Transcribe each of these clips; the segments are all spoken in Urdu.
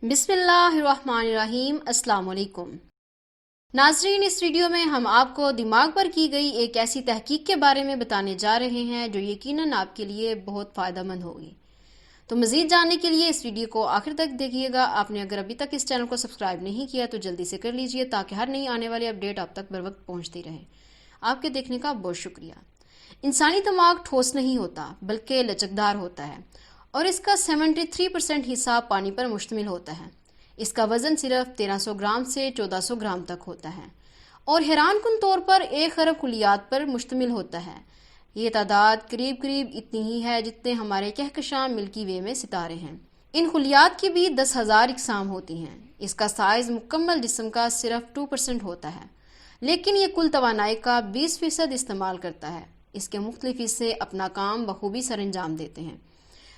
بسم اللہ الرحمن الرحیم۔ السلام علیکم ناظرین، اس ویڈیو میں ہم آپ کو دماغ پر کی گئی ایک ایسی تحقیق کے بارے میں بتانے جا رہے ہیں جو یقیناً آپ کے لیے بہت فائدہ مند ہوگی۔ تو مزید جاننے کے لیے اس ویڈیو کو آخر تک دیکھیے گا۔ آپ نے اگر ابھی تک اس چینل کو سبسکرائب نہیں کیا تو جلدی سے کر لیجئے تاکہ ہر نئی آنے والی اپڈیٹ آپ تک بر وقت پہنچتی رہے۔ آپ کے دیکھنے کا بہت شکریہ۔ انسانی دماغ ٹھوس نہیں ہوتا بلکہ لچکدار ہوتا ہے، اور اس کا 73% حصہ پانی پر مشتمل ہوتا ہے۔ اس کا وزن صرف 1300 گرام سے 1400 گرام تک ہوتا ہے، اور حیران کن طور پر 1 ارب خلیات پر مشتمل ہوتا ہے۔ یہ تعداد قریب اتنی ہی ہے جتنے ہمارے کہکشاں ملکی وے میں ستارے ہیں۔ ان خلیات کی بھی 10,000 اقسام ہوتی ہیں۔ اس کا سائز مکمل جسم کا صرف 2% ہوتا ہے، لیکن یہ کل توانائی کا 20% استعمال کرتا ہے۔ اس کے مختلف حصے اپنا کام بخوبی سر انجام دیتے ہیں۔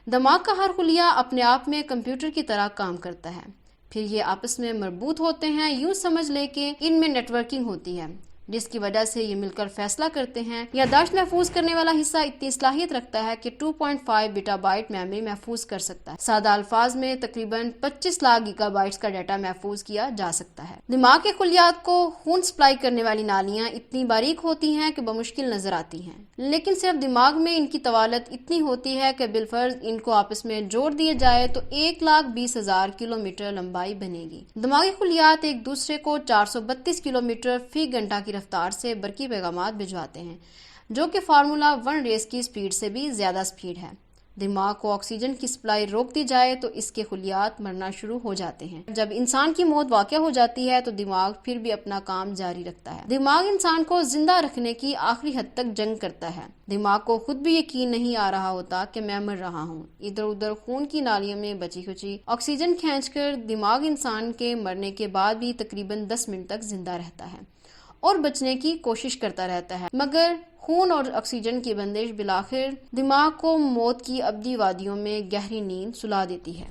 دماغ کا ہر خلیہ اپنے آپ میں کمپیوٹر کی طرح کام کرتا ہے، پھر یہ آپس میں مربوط ہوتے ہیں۔ یوں سمجھ لے کہ ان میں نیٹ ورکنگ ہوتی ہے، جس کی وجہ سے یہ مل کر فیصلہ کرتے ہیں۔ یادداشت محفوظ کرنے والا حصہ اتنی صلاحیت رکھتا ہے کہ 2.5 بیٹا بائٹ میموری محفوظ کر سکتا ہے۔ سادہ الفاظ میں تقریباً 25 لاکھ گیگا بائٹس کا ڈیٹا محفوظ کیا جا سکتا ہے۔ دماغ کے خلیات کو خون سپلائی کرنے والی نالیاں اتنی باریک ہوتی ہیں کہ بمشکل نظر آتی ہیں، لیکن صرف دماغ میں ان کی طوالت اتنی ہوتی ہے کہ بالفرض ان کو آپس میں جوڑ دیے جائے تو 1,20,000 کلومیٹر لمبائی بنے گی۔ دماغی خلیات ایک دوسرے کو 432 کلومیٹر فی گھنٹہ کی رفتار سے برقی پیغامات بھجواتے ہیں، جو کہ فارمولا 1 ریز کی سپیڈ سے بھی زیادہ سپیڈ ہے۔ دماغ کو آکسیجن کی سپلائی روک دی جائے تو اس کے خلیات مرنا شروع ہو جاتے ہیں۔ جب انسان کی موت واقع ہو جاتی ہے تو دماغ پھر بھی اپنا کام جاری رکھتا ہے۔ دماغ انسان کو زندہ رکھنے کی آخری حد تک جنگ کرتا ہے۔ دماغ کو خود بھی یقین نہیں آ رہا ہوتا کہ میں مر رہا ہوں۔ ادھر ادھر خون کی نالیوں میں بچی کھچی آکسیجن کھینچ کر دماغ انسان کے مرنے کے بعد بھی تقریباً 10 منٹ تک زندہ رہتا ہے اور بچنے کی کوشش کرتا رہتا ہے، مگر خون اور آکسیجن کی بندش بالآخر دماغ کو موت کی ابدی وادیوں میں گہری نیند سلا دیتی ہے۔